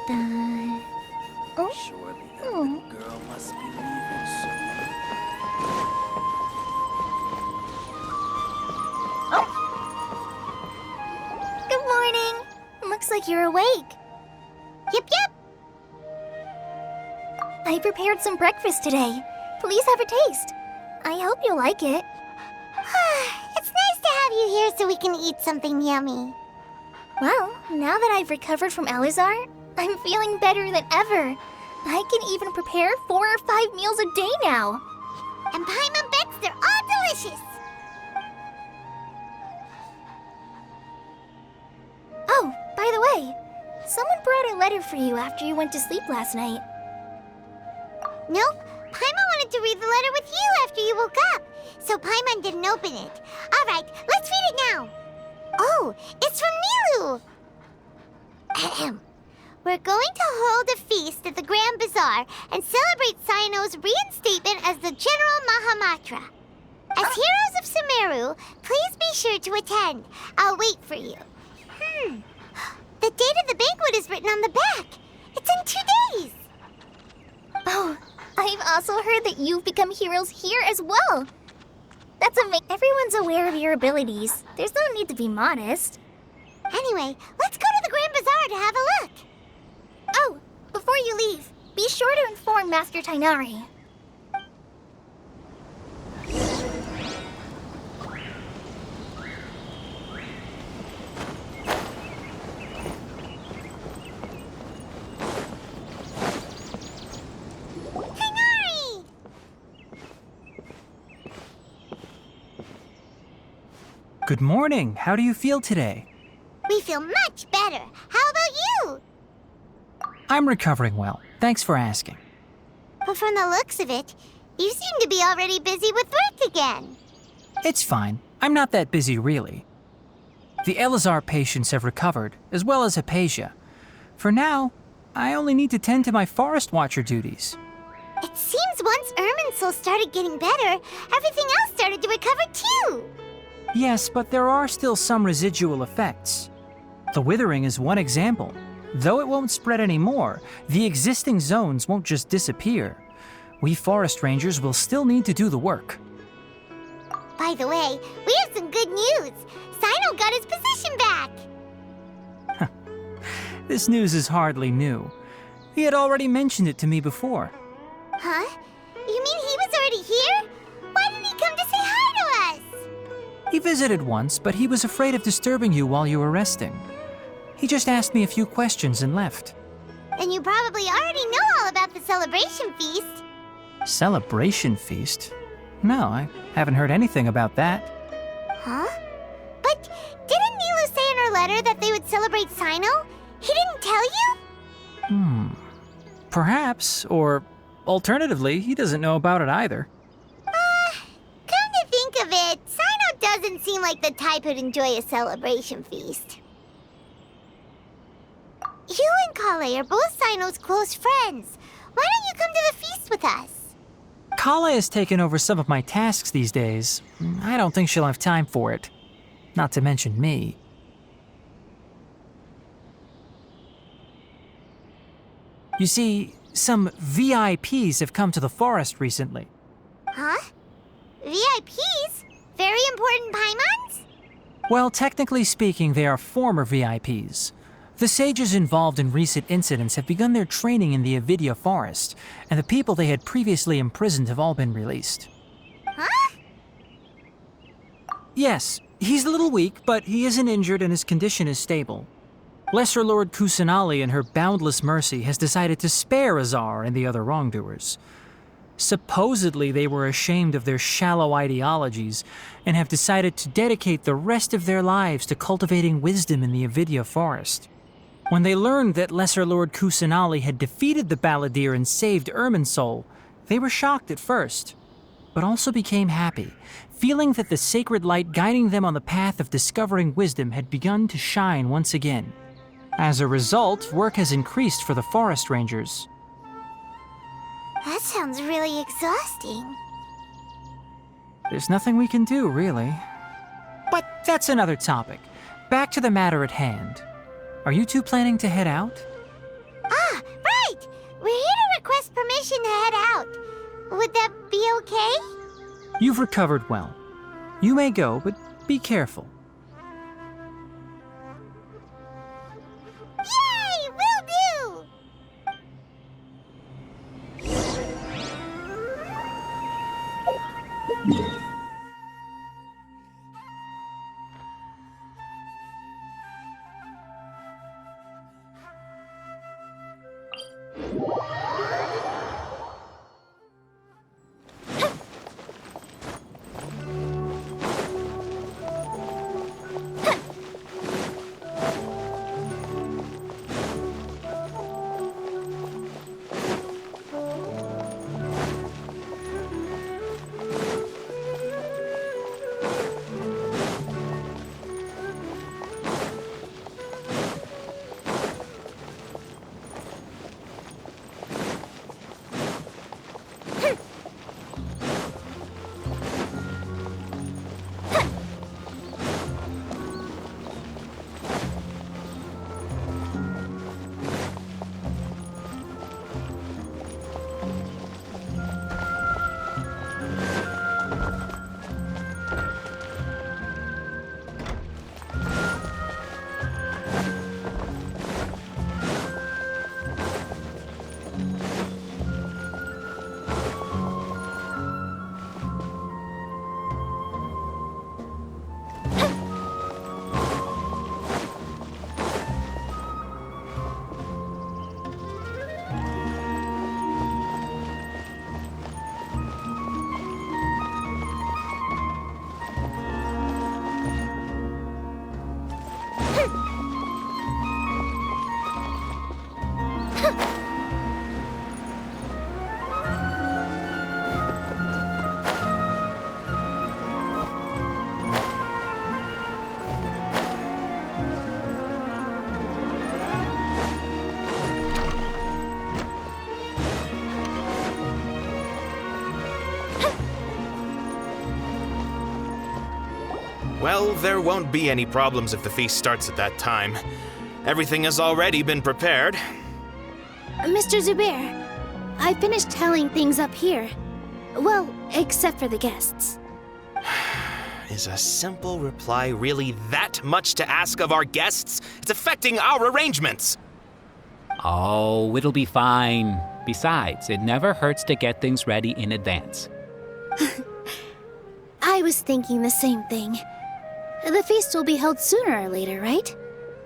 Oh? Surely that Oh. little girl must be leaving soon. Oh! Good morning! Looks like you're awake. Yep, yep! I prepared some breakfast today. Please have a taste. I hope you'll like it. It's nice to have you here so we can eat something yummy. Well, now that I've recovered from Elazar, I'm feeling better than ever. I can even prepare 4 or 5 meals a day now. And Paimon bets they're all delicious. Oh, by the way, someone brought a letter for you after you went to sleep last night. Nope, Paimon wanted to read the letter with you after you woke up, so Paimon didn't open it. All right, let's read it now. Oh, it's from Nilu. Ahem. We're going to hold a feast at the Grand Bazaar and celebrate Sino's reinstatement as the General Mahamatra. As heroes of Sumeru, please be sure to attend. I'll wait for you. The date of the banquet is written on the back. It's in 2 days. Oh, I've also heard that you've become heroes here as well. That's amazing. Everyone's aware of your abilities. There's no need to be modest. Anyway, let's go to the Grand Bazaar to have a look. Oh, before you leave, be sure to inform Master Tainari. Tainari! Good morning. How do you feel today? We feel much better. How about you? I'm recovering well. Thanks for asking. But from the looks of it, you seem to be already busy with work again. It's fine. I'm not that busy, really. The Elazar patients have recovered, as well as Hypatia. For now, I only need to tend to my Forest Watcher duties. It seems once Irminsul started getting better, everything else started to recover too. Yes, but there are still some residual effects. The withering is one example. Though it won't spread anymore, the existing zones won't just disappear. We forest rangers will still need to do the work. By the way, we have some good news. Sino got his position back. This news is hardly new. He had already mentioned it to me before. Huh? You mean he was already here? Why didn't he come to say hi to us? He visited once, but he was afraid of disturbing you while you were resting. He just asked me a few questions and left. Then you probably already know all about the celebration feast. Celebration feast? No, I haven't heard anything about that. Huh? But didn't Nilu say in her letter that they would celebrate Sino? He didn't tell you? Perhaps, or alternatively, he doesn't know about it either. Come to think of it, Sino doesn't seem like the type who'd enjoy a celebration feast. You and Kale are both Sino's close friends. Why don't you come to the feast with us? Kala has taken over some of my tasks these days. I don't think she'll have time for it. Not to mention me. You see, some VIPs have come to the forest recently. Huh? VIPs? Very important Paimons? Well, technically speaking, they are former VIPs. The sages involved in recent incidents have begun their training in the Avidya forest, and the people they had previously imprisoned have all been released. Huh? Yes, he's a little weak, but he isn't injured and his condition is stable. Lesser Lord Kusanali, in her boundless mercy, has decided to spare Azar and the other wrongdoers. Supposedly, they were ashamed of their shallow ideologies and have decided to dedicate the rest of their lives to cultivating wisdom in the Avidya forest. When they learned that Lesser Lord Kusanali had defeated the Balladeer and saved Irminsul, they were shocked at first, but also became happy, feeling that the sacred light guiding them on the path of discovering wisdom had begun to shine once again. As a result, work has increased for the forest rangers. That sounds really exhausting. There's nothing we can do, really. But that's another topic. Back to the matter at hand. Are you two planning to head out? We're here to request permission to head out. Would that be okay? You've recovered well. You may go, but be careful. Yay! Will do! Well, there won't be any problems if the feast starts at that time. Everything has already been prepared. Mr. Zubair, I finished tallying things up here. Well, except for the guests. Is a simple reply really that much to ask of our guests? It's affecting our arrangements. Oh, it'll be fine. Besides, it never hurts to get things ready in advance. I was thinking the same thing. The feast will be held sooner or later, right?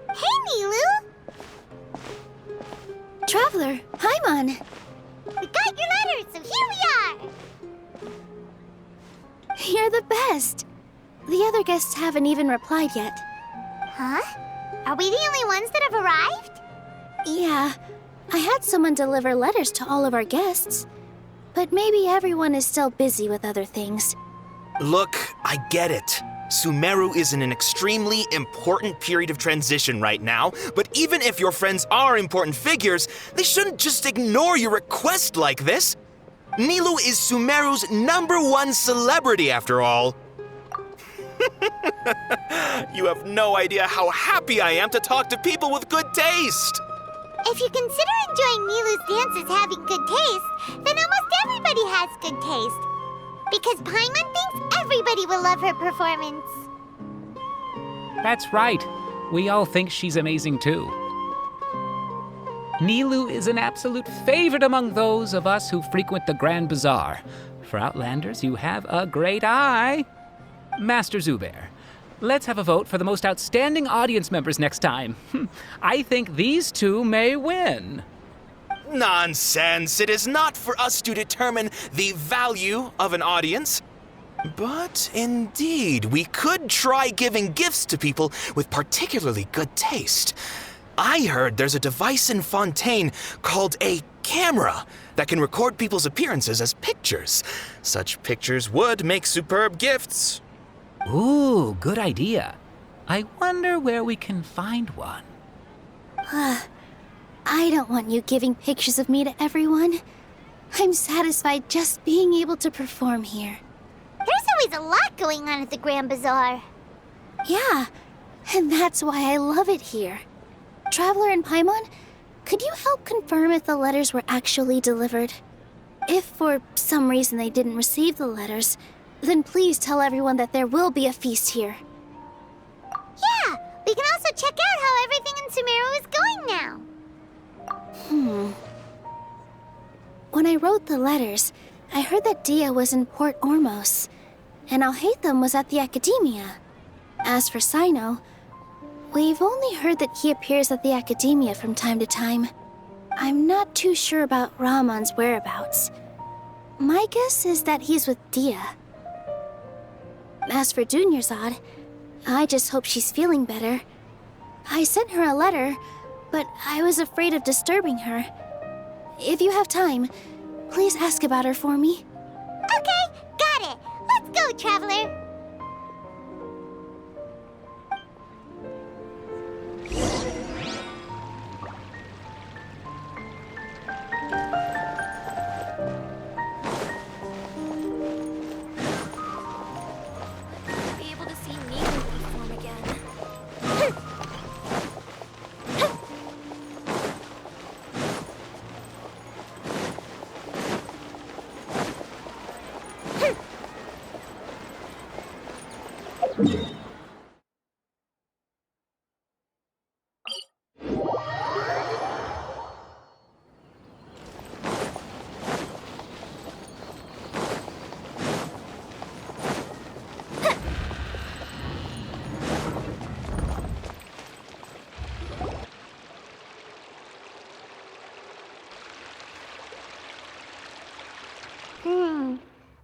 Hey, Nilu! Traveler, Paimon. We got your letter, so here we are! You're the best. The other guests haven't even replied yet. Huh? Are we the only ones that have arrived? Yeah, I had someone deliver letters to all of our guests. But maybe everyone is still busy with other things. Look, I get it. Sumeru is in an extremely important period of transition right now, but even if your friends are important figures, they shouldn't just ignore your request like this. Nilu is Sumeru's #1 celebrity, after all. You have no idea how happy I am to talk to people with good taste. If you consider enjoying Nilu's dances having good taste, then almost everybody has good taste. Because Paimon thinks everybody will love her performance. That's right. We all think she's amazing too. Nilu is an absolute favorite among those of us who frequent the Grand Bazaar. For Outlanders, you have a great eye. Master Zubair, let's have a vote for the most outstanding audience members next time. I think these two may win. Nonsense! It is not for us to determine the value of an audience. But indeed, we could try giving gifts to people with particularly good taste. I heard there's a device in Fontaine called a camera that can record people's appearances as pictures. Such pictures would make superb gifts. Ooh, good idea. I wonder where we can find one. I don't want you giving pictures of me to everyone. I'm satisfied just being able to perform here. There's always a lot going on at the Grand Bazaar. Yeah, and that's why I love it here. Traveler and Paimon, Could you help confirm if the letters were actually delivered? If for some reason they didn't receive the letters, then please tell everyone that there will be a feast here. Yeah, we can also check out how everything in Sumeru is going now. When I wrote the letters, I heard that Dia was in Port Ormos, and Alhaitham was at the Academia. As for Sino, we've only heard that he appears at the Academia from time to time. I'm not too sure about Rahman's whereabouts. My guess is that he's with Dia. As for Dunyarzad, I just hope she's feeling better. I sent her a letter, but I was afraid of disturbing her. If you have time, please ask about her for me. Okay, got it. Let's go, Traveler. Be able to see Negan perform again.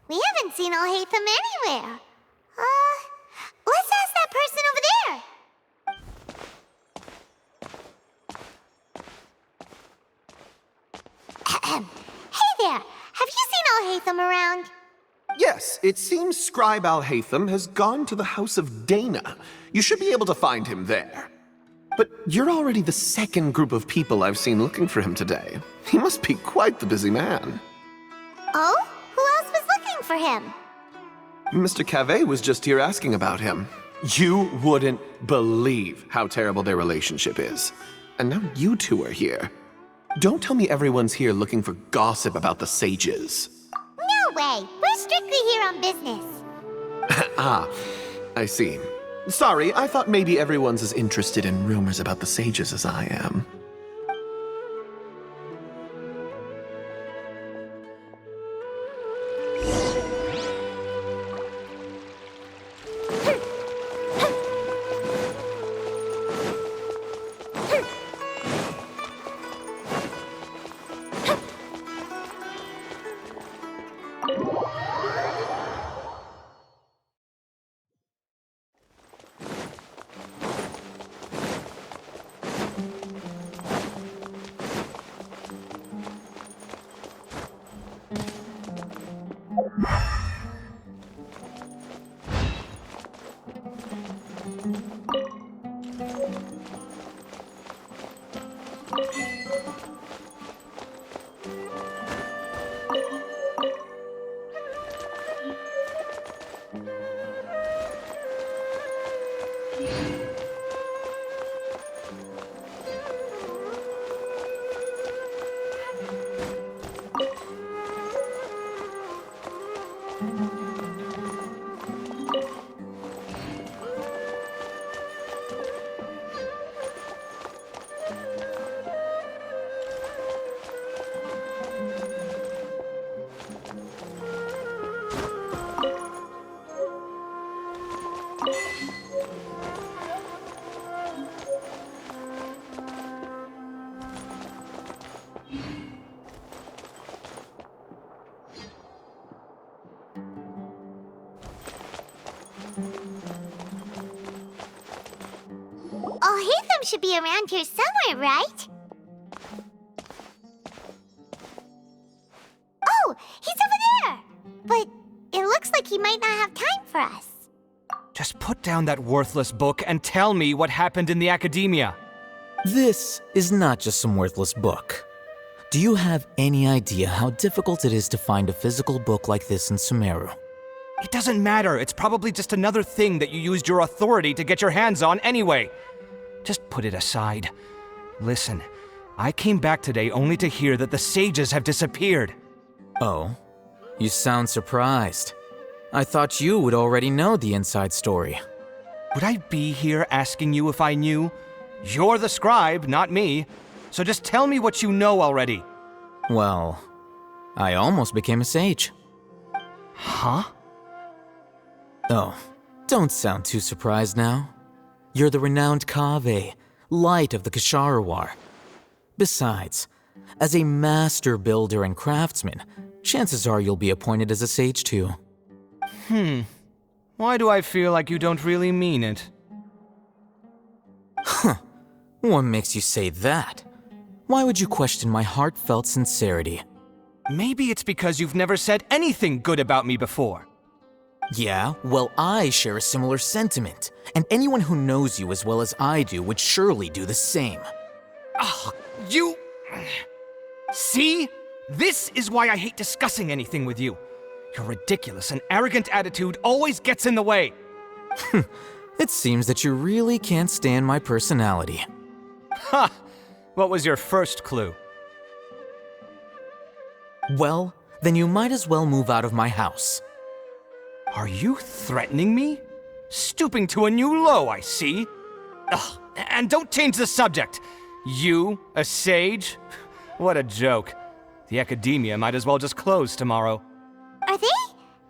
We haven't seen Alhaitham anywhere. Let's ask that person over there. Hey there, have you seen Alhaitham around? Yes, it seems Scribe Alhaitham has gone to the House of Dana. You should be able to find him there. But you're already the second group of people I've seen looking for him today. He must be quite the busy man. Oh? Who else was looking for him? Mr. Cavey was just here asking about him. You wouldn't believe how terrible their relationship is. And now you two are here. Don't tell me everyone's here looking for gossip about the sages. No way. We're strictly here on business. Ah, I see. Sorry, I thought maybe everyone's as interested in rumors about the sages as I am. Alhaitham should be around here somewhere, right? Oh, he's over there! But it looks like he might not have time for us. Just put down that worthless book and tell me what happened in the academia. This is not just some worthless book. Do you have any idea how difficult it is to find a physical book like this in Sumeru? It doesn't matter. It's probably just another thing that you used your authority to get your hands on anyway. Just put it aside. Listen, I came back today only to hear that the sages have disappeared. Oh, you sound surprised. I thought you would already know the inside story. Would I be here asking you if I knew? You're the scribe, not me. So just tell me what you know already. Well, I almost became a sage. Huh? Oh, don't sound too surprised now. You're the renowned Kaveh, light of the Ksharawar. Besides, as a master builder and craftsman, chances are you'll be appointed as a sage too. Why do I feel like you don't really mean it? What makes you say that? Why would you question my heartfelt sincerity? Maybe it's because you've never said anything good about me before. Yeah, well, I share a similar sentiment, and anyone who knows you as well as I do would surely do the same. You... See? This is why I hate discussing anything with you. Your ridiculous and arrogant attitude always gets in the way. It seems that you really can't stand my personality. Ha! What was your first clue? Well, then you might as well move out of my house. Are you threatening me? Stooping to a new low, I see. Ugh, and don't change the subject. You, a sage? What a joke. The academia might as well just close tomorrow. Are they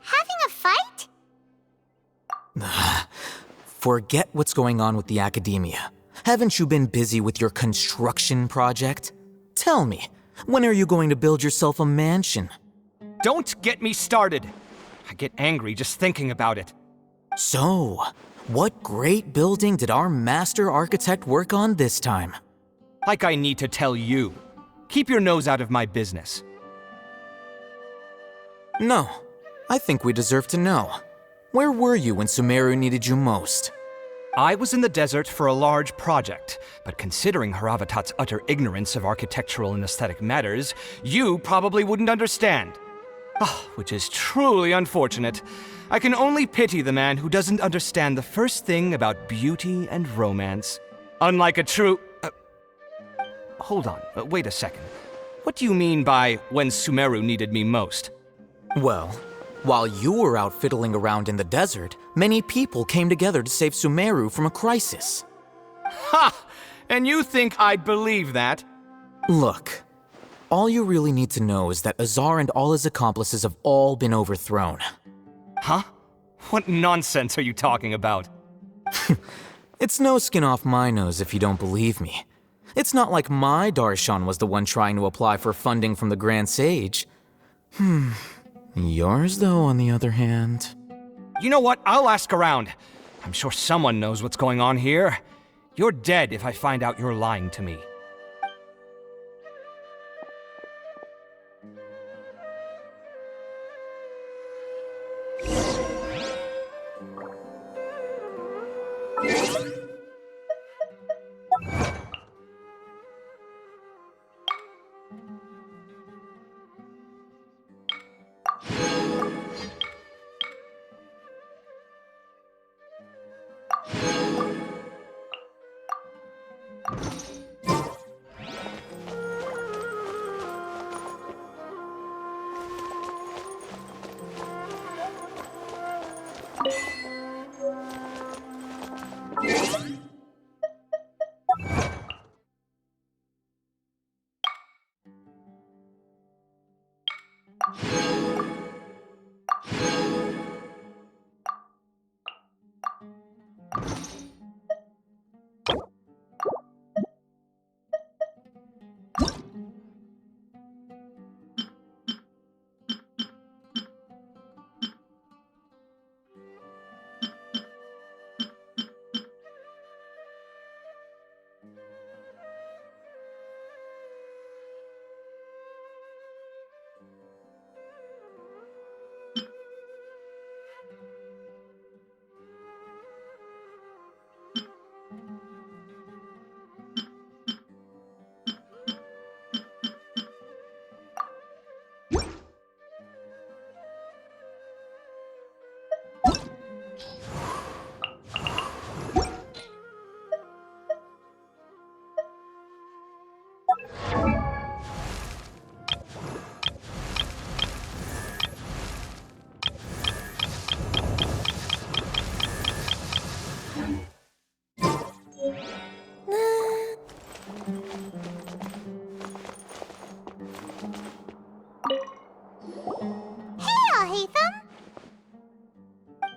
having a fight? Forget what's going on with the academia. Haven't you been busy with your construction project? Tell me, when are you going to build yourself a mansion? Don't get me started. I get angry just thinking about it. So, what great building did our master architect work on this time? Like I need to tell you. Keep your nose out of my business. No, I think we deserve to know. Where were you when Sumeru needed you most? I was in the desert for a large project, but considering Haravatat's utter ignorance of architectural and aesthetic matters, you probably wouldn't understand. Which is truly unfortunate. I can only pity the man who doesn't understand the first thing about beauty and romance. Unlike a true... Hold on, wait a second. What do you mean by when Sumeru needed me most? Well, while you were out fiddling around in the desert, many people came together to save Sumeru from a crisis. Ha! And you think I'd believe that? Look, all you really need to know is that Azar and all his accomplices have all been overthrown. Huh? What nonsense are you talking about? It's no skin off my nose if you don't believe me. It's not like my Darshan was the one trying to apply for funding from the Grand Sage. Yours, though, on the other hand... You know what? I'll ask around. I'm sure someone knows what's going on here. You're dead if I find out you're lying to me.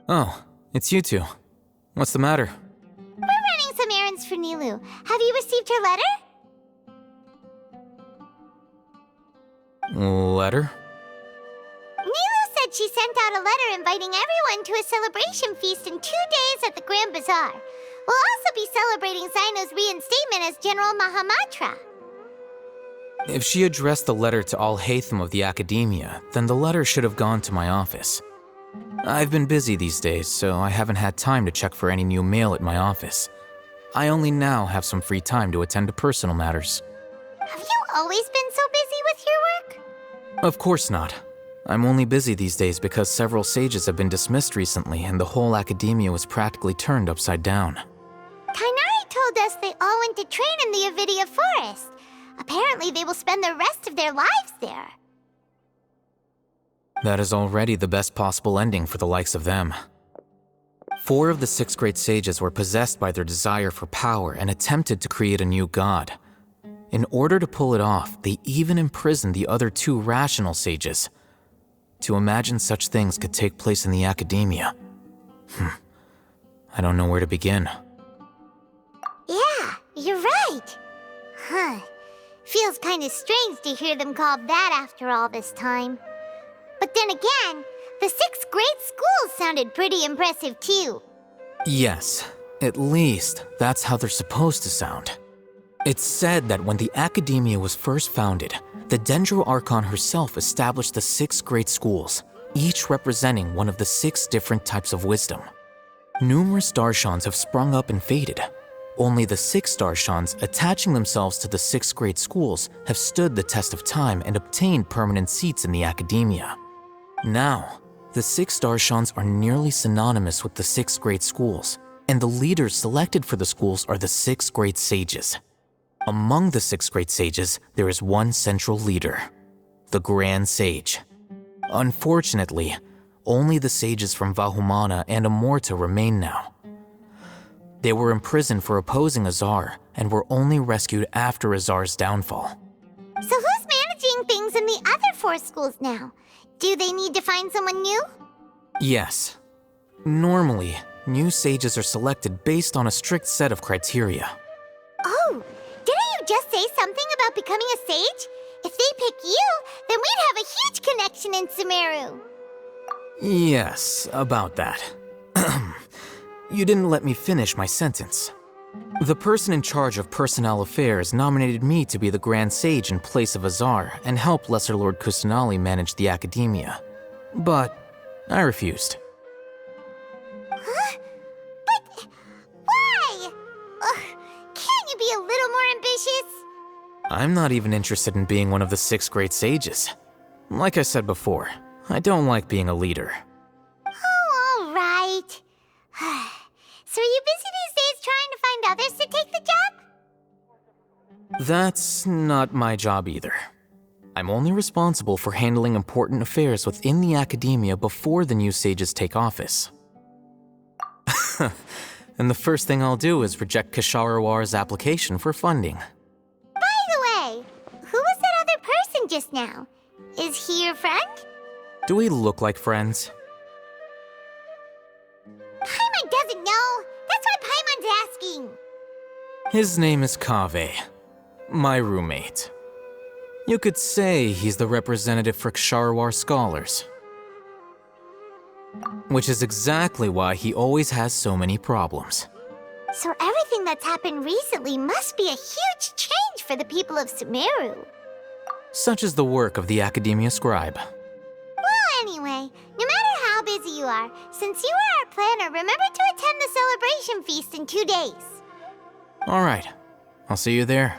Oh, it's you two. What's the matter? We're running some errands for Nilu. Have you received her letter? Letter? Nilu said she sent out a letter inviting everyone to a celebration feast in 2 days at the Grand Bazaar. We'll also be celebrating Sino's reinstatement as General Mahamatra. If she addressed the letter to all Hatham of the Academia, then the letter should have gone to my office. I've been busy these days, so I haven't had time to check for any new mail at my office. I only now have some free time to attend to personal matters. Have you always been so busy with your work? Of course not. I'm only busy these days because several sages have been dismissed recently and the whole academia was practically turned upside down. Kainari told us they all went to train in the Avidia Forest. Apparently they will spend the rest of their lives there. That is already the best possible ending for the likes of them. 4 of the 6 great sages were possessed by their desire for power and attempted to create a new god. In order to pull it off, they even imprisoned the other 2 rational sages. To imagine such things could take place in the academia. I don't know where to begin. Yeah, you're right. Huh. Feels kind of strange to hear them called that after all this time. But then again, the 6 great schools sounded pretty impressive too. Yes, at least that's how they're supposed to sound. It's said that when the academia was first founded, the Dendro Archon herself established the 6 great schools, each representing one of the 6 different types of wisdom. Numerous Darshans have sprung up and faded. Only the 6 Darshans attaching themselves to the 6 great schools have stood the test of time and obtained permanent seats in the academia. Now, the 6 Darshans are nearly synonymous with the 6 great schools, and the leaders selected for the schools are the 6 great sages. Among the 6 great sages, there is one central leader, the Grand Sage. Unfortunately, only the sages from Vahumana and Amorta remain now. They were imprisoned for opposing Azar and were only rescued after Azar's downfall. So who's managing things in the other 4 schools now? Do they need to find someone new? Yes. Normally, new sages are selected based on a strict set of criteria. Oh, didn't you just say something about becoming a sage? If they pick you, then we'd have a huge connection in Sumeru. Yes, about that. You didn't let me finish my sentence. The person in charge of personnel affairs nominated me to be the Grand Sage in place of Azar and help Lesser Lord Kusanali manage the academia. But I refused. Huh? But why? Can't you be a little more ambitious? I'm not even interested in being one of the 6 great sages. Like I said before, I don't like being a leader. Oh, all right. So are you busy these days trying to find others to take the job? That's not my job either. I'm only responsible for handling important affairs within the academia before the new sages take office. And the first thing I'll do is reject Kasharawar's application for funding. By the way, who was that other person just now? Is he your friend? Do we look like friends? Paimon doesn't know. That's why Paimon's asking. His name is Kaveh, my roommate. You could say he's the representative for Ksharawar scholars. Which is exactly why he always has so many problems. So everything that's happened recently must be a huge change for the people of Sumeru. Such is the work of the Academia Scribe. Well, anyway, no matter how busy you are, since you are our planner, remember to attend the celebration feast in 2 days. All right, I'll see you there.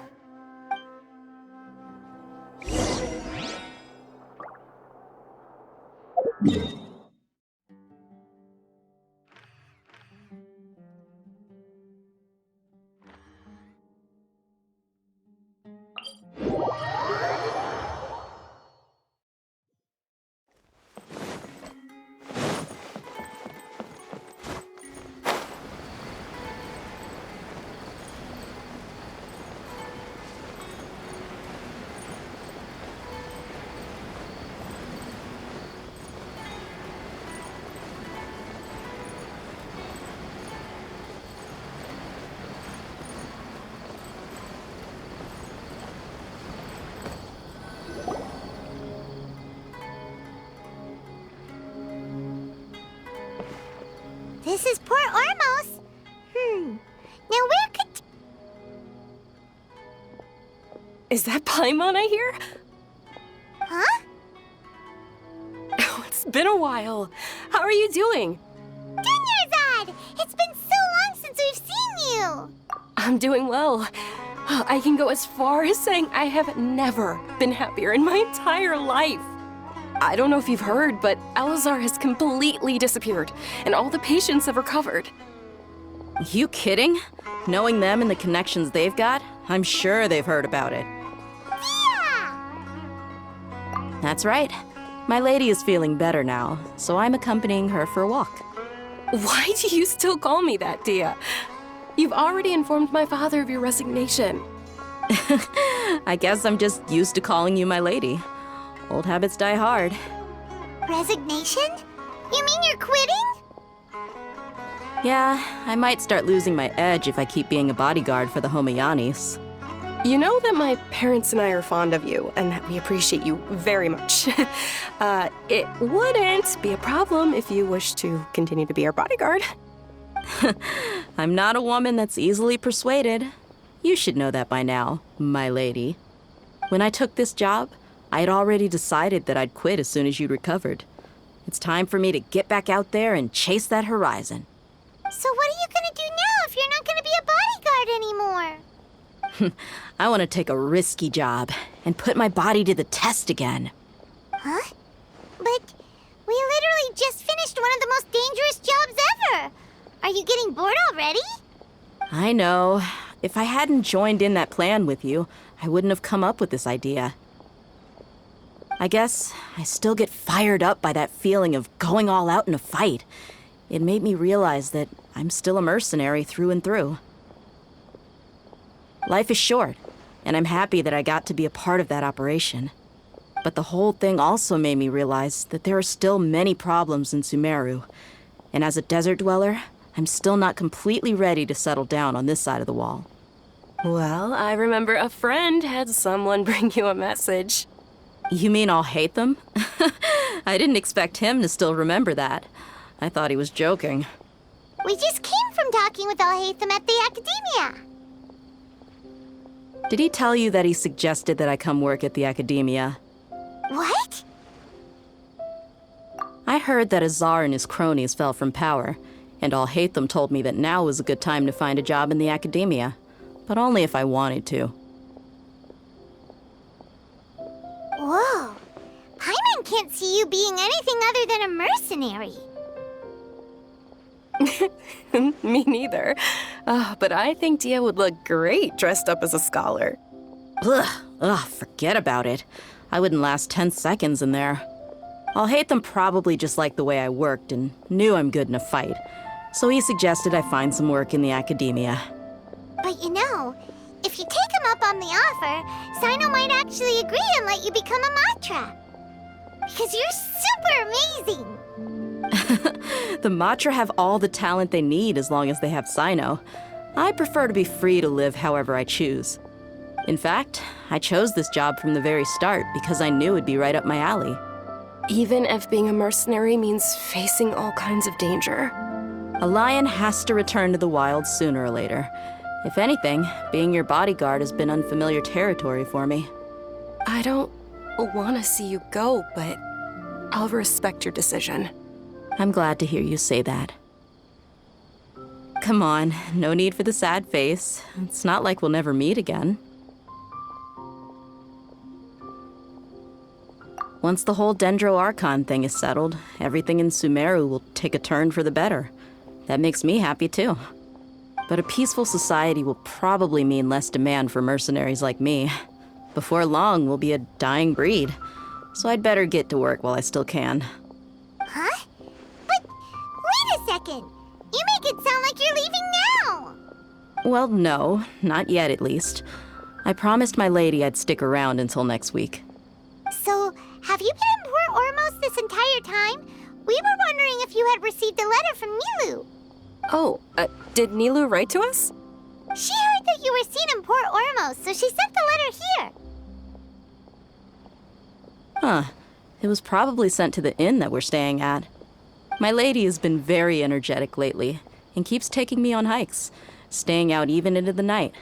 This is Port Ormos. Now where could... Is that Paimon I hear? Huh? Oh, it's been a while. How are you doing? Dunyarzad! It's been so long since we've seen you! I'm doing well. I can go as far as saying I have never been happier in my entire life. I don't know if you've heard, but Elazar has completely disappeared, and all the patients have recovered. You kidding? Knowing them and the connections they've got, I'm sure they've heard about it. Yeah! That's right. My lady is feeling better now, so I'm accompanying her for a walk. Why do you still call me that, Dia? You've already informed my father of your resignation. I guess I'm just used to calling you my lady. Old habits die hard. Resignation? You mean you're quitting? Yeah, I might start losing my edge if I keep being a bodyguard for the Homayanis. You know that my parents and I are fond of you, and that we appreciate you very much. It wouldn't be a problem if you wish to continue to be our bodyguard. I'm not a woman that's easily persuaded. You should know that by now, my lady. When I took this job, I had already decided that I'd quit as soon as you'd recovered. It's time for me to get back out there and chase that horizon. So what are you gonna do now if you're not gonna be a bodyguard anymore? I want to take a risky job and put my body to the test again. Huh? But we literally just finished one of the most dangerous jobs ever! Are you getting bored already? I know. If I hadn't joined in that plan with you, I wouldn't have come up with this idea. I guess I still get fired up by that feeling of going all out in a fight. It made me realize that I'm still a mercenary through and through. Life is short, and I'm happy that I got to be a part of that operation. But the whole thing also made me realize that there are still many problems in Sumeru. And as a desert dweller, I'm still not completely ready to settle down on this side of the wall. Well, I remember a friend had someone bring you a message. You mean I'll hate them? I didn't expect him to still remember that. I thought he was joking. We just came from talking with Alhaitham at the Academia. Did he tell you that he suggested that I come work at the Academia? What? I heard that Azar and his cronies fell from power, and Alhaitham told me that now was a good time to find a job in the Academia, but only if I wanted to. Whoa. Paimon can't see you being anything other than a mercenary. Me neither. But I think Dia would look great dressed up as a scholar. Ugh, forget about it. I wouldn't last 10 seconds in there. Alhaitham probably just liked the way I worked and knew I'm good in a fight, so he suggested I find some work in the Academia. But you know, if you take him up on the offer, Sino might actually agree and let you become a Matra. Because you're super amazing! The Matra have all the talent they need as long as they have Sino. I prefer to be free to live however I choose. In fact, I chose this job from the very start because I knew it'd be right up my alley. Even if being a mercenary means facing all kinds of danger. A lion has to return to the wild sooner or later. If anything, being your bodyguard has been unfamiliar territory for me. I don't want to see you go, but I'll respect your decision. I'm glad to hear you say that. Come on, no need for the sad face. It's not like we'll never meet again. Once the whole Dendro Archon thing is settled, everything in Sumeru will take a turn for the better. That makes me happy too. But a peaceful society will probably mean less demand for mercenaries like me. Before long, we'll be a dying breed. So I'd better get to work while I still can. Huh? But wait a second! You make it sound like you're leaving now! Well, no, not yet at least. I promised my lady I'd stick around until next week. So, have you been in Port Ormos this entire time? We were wondering if you had received a letter from Nilu. Oh, did Nilu write to us? She heard that you were seen in Port Ormos, so she sent the letter here. Huh. It was probably sent to the inn that we're staying at. My lady has been very energetic lately and keeps taking me on hikes, staying out even into the night.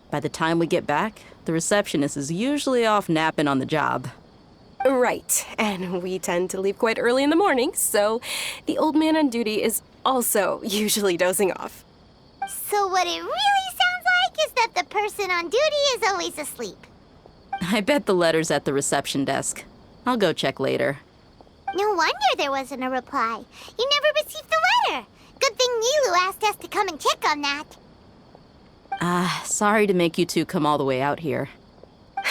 By the time we get back, the receptionist is usually off napping on the job. Right, and we tend to leave quite early in the morning, so the old man on duty is also usually dozing off. So what it really sounds like is that the person on duty is always asleep. I bet the letter's at the reception desk. I'll go check later. No wonder there wasn't a reply. You never received the letter. Good thing Nilu asked us to come and check on that. Sorry to make you two come all the way out here.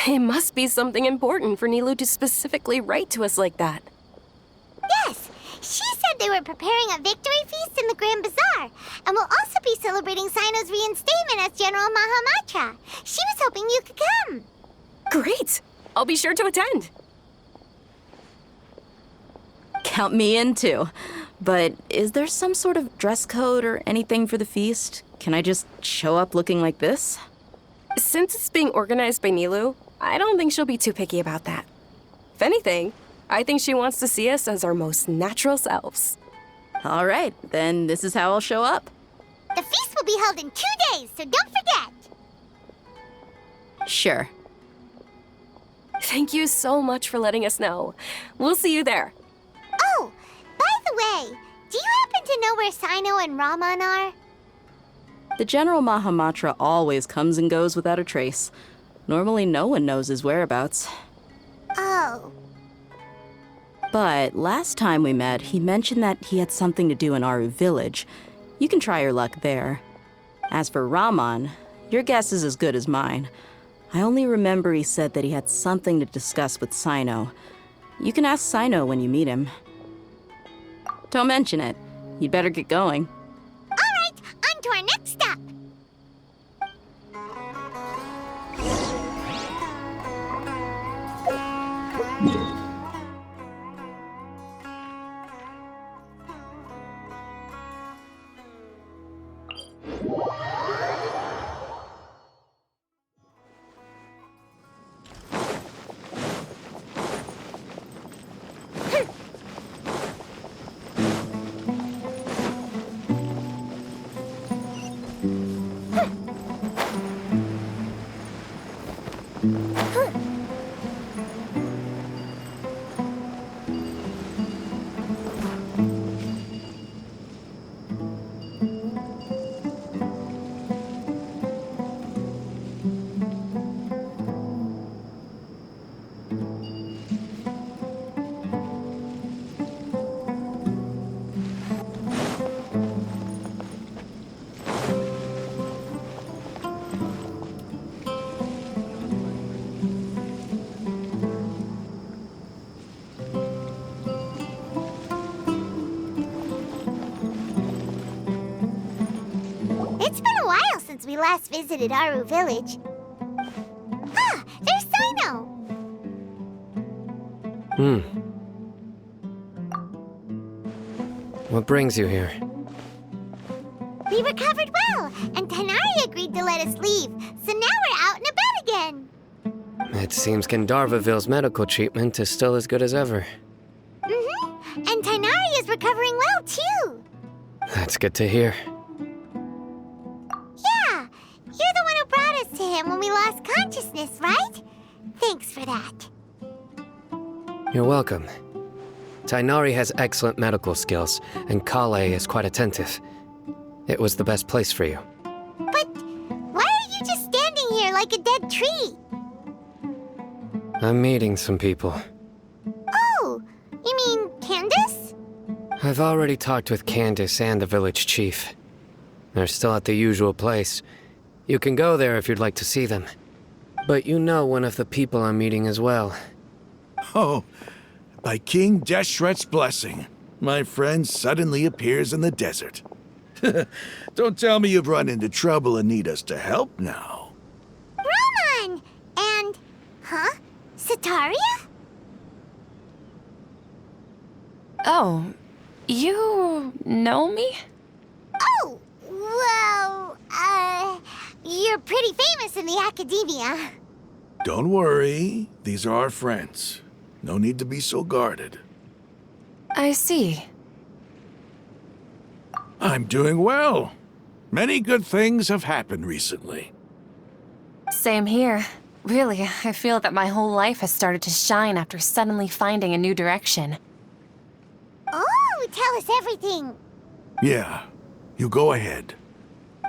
It must be something important for Nilu to specifically write to us like that. Yes, she said they were preparing a victory feast in the Grand Bazaar, and will also be celebrating Sino's reinstatement as General Mahamatra. She was hoping you could come. Great! I'll be sure to attend. Count me in too. But is there some sort of dress code or anything for the feast? Can I just show up looking like this? Since it's being organized by Nilu, I don't think she'll be too picky about that. If anything, I think she wants to see us as our most natural selves. All right, then this is how I'll show up. The feast will be held in 2 days, so don't forget. Sure. Thank you so much for letting us know. We'll see you there. Oh, by the way, do you happen to know where Sino and Raman are? The General Mahamatra always comes and goes without a trace. Normally no one knows his whereabouts. Oh. But last time we met, he mentioned that he had something to do in Aru Village. You can try your luck there. As for Raman, your guess is as good as mine. I only remember he said that he had something to discuss with Sino. You can ask Sino when you meet him. Don't mention it. You'd better get going. All right, on to our next stop. It's been a while since we last visited Aru Village. Ah, there's Sino! What brings you here? We recovered well, and Tanari agreed to let us leave, so now we're out and about again. It seems Gandharvaville's medical treatment is still as good as ever. Mm-hmm, and Tanari is recovering well, too. That's good to hear. Yeah, you're the one who brought us to him when we lost consciousness, right? Thanks for that. You're welcome. Tainari has excellent medical skills, and Kale is quite attentive. It was the best place for you. But why are you just standing here like a dead tree? I'm meeting some people. Oh, you mean Candace? I've already talked with Candace and the village chief. They're still at the usual place. You can go there if you'd like to see them. But you know one of the people I'm meeting as well. Oh, by King Deshret's blessing, my friend suddenly appears in the desert. Don't tell me you've run into trouble and need us to help now. Raman! And... huh? Sataria? Oh, you know me? Oh, well, you're pretty famous in the academia. Don't worry, these are our friends. No need to be so guarded. I see. I'm doing well. Many good things have happened recently. Same here. Really, I feel that my whole life has started to shine after suddenly finding a new direction. Oh, tell us everything. Yeah, you go ahead.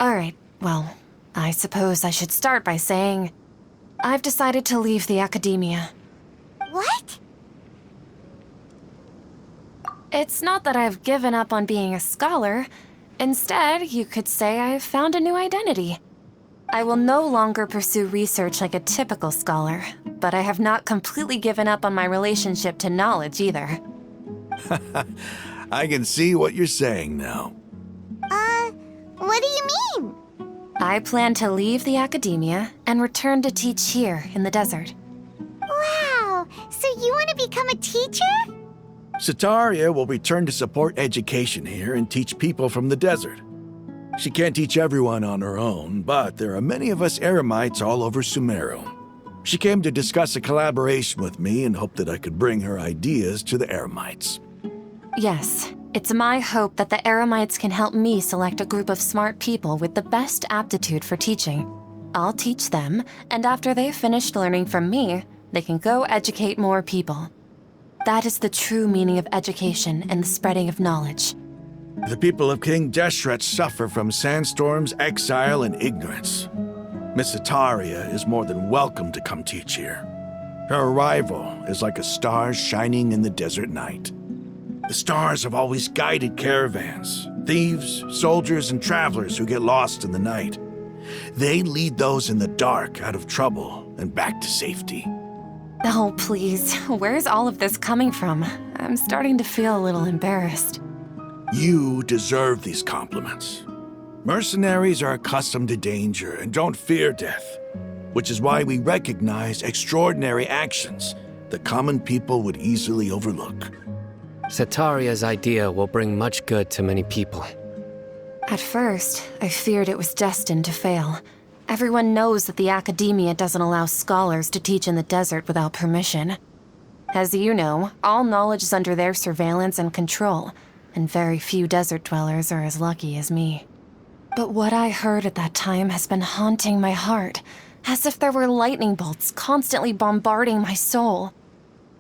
Alright, well, I suppose I should start by saying I've decided to leave the academia. What? It's not that I've given up on being a scholar. Instead, you could say I've found a new identity. I will no longer pursue research like a typical scholar, but I have not completely given up on my relationship to knowledge either. I can see what you're saying now. What do you mean? I plan to leave the academia and return to teach here in the desert. Wow, so you want to become a teacher? Sataria will return to support education here and teach people from the desert. She can't teach everyone on her own, but there are many of us Eremites all over Sumeru. She came to discuss a collaboration with me and hoped that I could bring her ideas to the Eremites. Yes, it's my hope that the Eremites can help me select a group of smart people with the best aptitude for teaching. I'll teach them, and after they've finished learning from me, they can go educate more people. That is the true meaning of education and the spreading of knowledge. The people of King Deshret suffer from sandstorms, exile, and ignorance. Miss Sataria is more than welcome to come teach here. Her arrival is like a star shining in the desert night. The stars have always guided caravans, thieves, soldiers, and travelers who get lost in the night. They lead those in the dark out of trouble and back to safety. Oh, please, where's all of this coming from? I'm starting to feel a little embarrassed. You deserve these compliments. Mercenaries are accustomed to danger and don't fear death, which is why we recognize extraordinary actions that common people would easily overlook. Sataria's idea will bring much good to many people. At first, I feared it was destined to fail. Everyone knows that the academia doesn't allow scholars to teach in the desert without permission. As you know, all knowledge is under their surveillance and control, and very few desert dwellers are as lucky as me. But what I heard at that time has been haunting my heart, as if there were lightning bolts constantly bombarding my soul.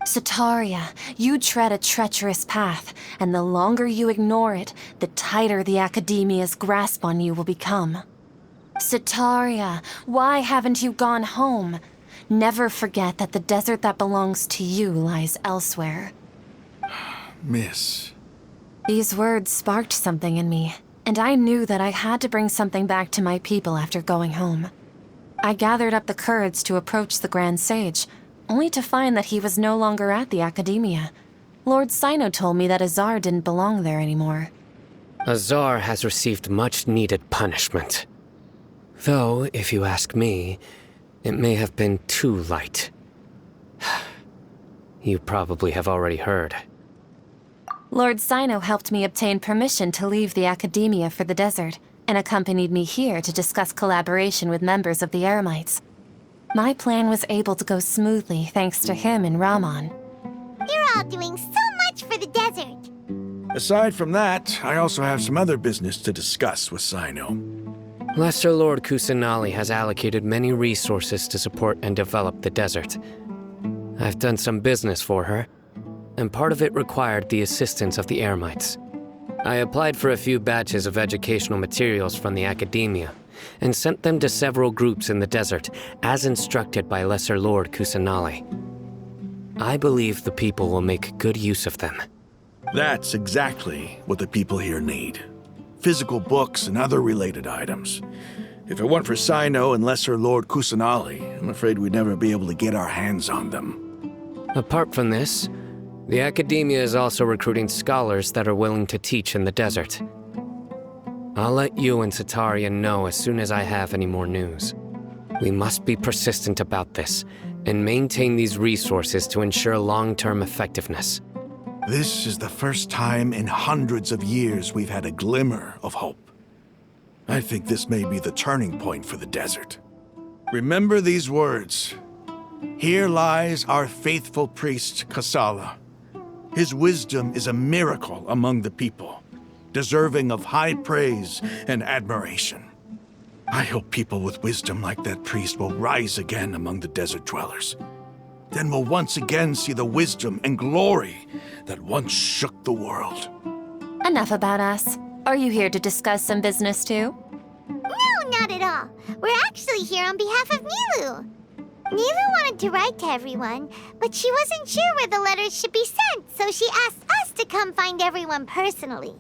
Sataria, you tread a treacherous path, and the longer you ignore it, the tighter the academia's grasp on you will become. Sataria, why haven't you gone home? Never forget that the desert that belongs to you lies elsewhere. Miss. These words sparked something in me, and I knew that I had to bring something back to my people after going home. I gathered up the courage to approach the Grand Sage, only to find that he was no longer at the academia. Lord Sino told me that Azar didn't belong there anymore. Azar has received much-needed punishment. Though, if you ask me, it may have been too light. You probably have already heard. Lord Sino helped me obtain permission to leave the academia for the desert, and accompanied me here to discuss collaboration with members of the Eremites. My plan was able to go smoothly thanks to him and Rahman. You're all doing so much for the desert. Aside from that, I also have some other business to discuss with Sino. Lesser Lord Kusanali has allocated many resources to support and develop the desert. I've done some business for her, and part of it required the assistance of the Eremites. I applied for a few batches of educational materials from the academia, and sent them to several groups in the desert, as instructed by Lesser Lord Kusanali. I believe the people will make good use of them. That's exactly what the people here need. Physical books and other related items. If it weren't for Sino and Lesser Lord Kusanali, I'm afraid we'd never be able to get our hands on them. Apart from this, the academia is also recruiting scholars that are willing to teach in the desert. I'll let you and Sataria know as soon as I have any more news. We must be persistent about this, and maintain these resources to ensure long-term effectiveness. This is the first time in hundreds of years we've had a glimmer of hope. I think this may be the turning point for the desert. Remember these words. Here lies our faithful priest, Kasala. His wisdom is a miracle among the people. deserving of high praise and admiration. I hope people with wisdom like that priest will rise again among the desert dwellers. Then we'll once again see the wisdom and glory that once shook the world. Enough about us. Are you here to discuss some business too? No, not at all. We're actually here on behalf of Nilu. Nilu wanted to write to everyone, but she wasn't sure where the letters should be sent, so she asked us to come find everyone personally.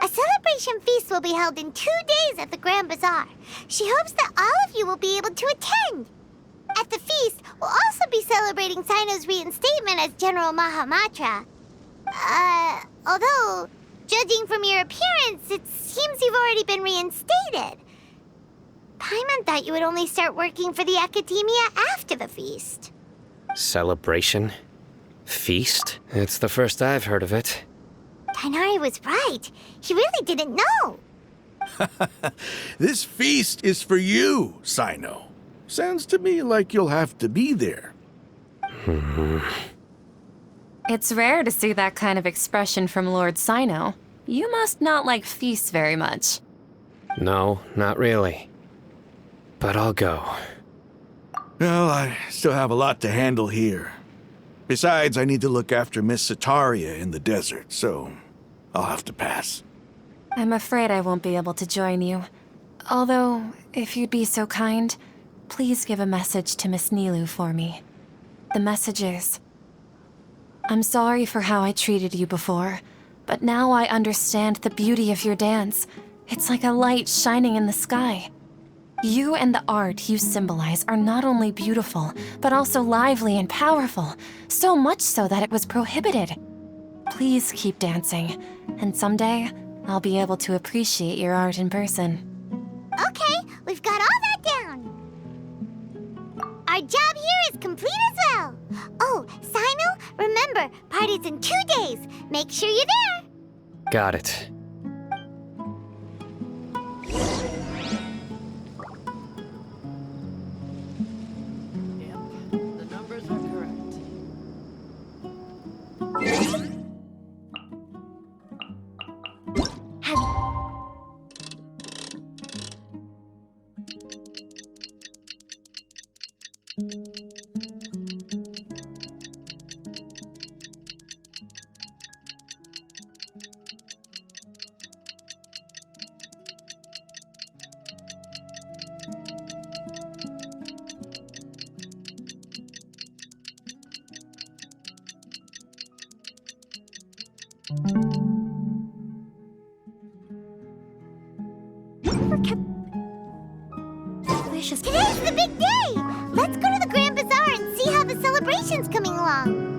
A celebration feast will be held in 2 days at the Grand Bazaar. She hopes that all of you will be able to attend. At the feast, we'll also be celebrating Sino's reinstatement as General Mahamatra. Although, judging from your appearance, it seems you've already been reinstated. Paimon thought you would only start working for the Academia after the feast. Celebration? Feast? It's the first I've heard of it. Tighnari was right. He really didn't know. This feast is for you, Sino. Sounds to me like you'll have to be there. It's rare to see that kind of expression from Lord Sino. You must not like feasts very much. No, not really. But I'll go. Well, I still have a lot to handle here. Besides, I need to look after Miss Sataria in the desert, so I'll have to pass. I'm afraid I won't be able to join you. Although, if you'd be so kind, please give a message to Miss Nilu for me. The message is, I'm sorry for how I treated you before, but now I understand the beauty of your dance. It's like a light shining in the sky. You and the art you symbolize are not only beautiful, but also lively and powerful, so much so that it was prohibited. Please keep dancing, and someday I'll be able to appreciate your art in person. Okay, we've got all that down. Our job here is complete as well. Oh, Sino, remember, party's in 2 days. Make sure you're there. Got it. The numbers are correct. Today's the big day! Let's go to the Grand Bazaar and see how the celebration's coming along.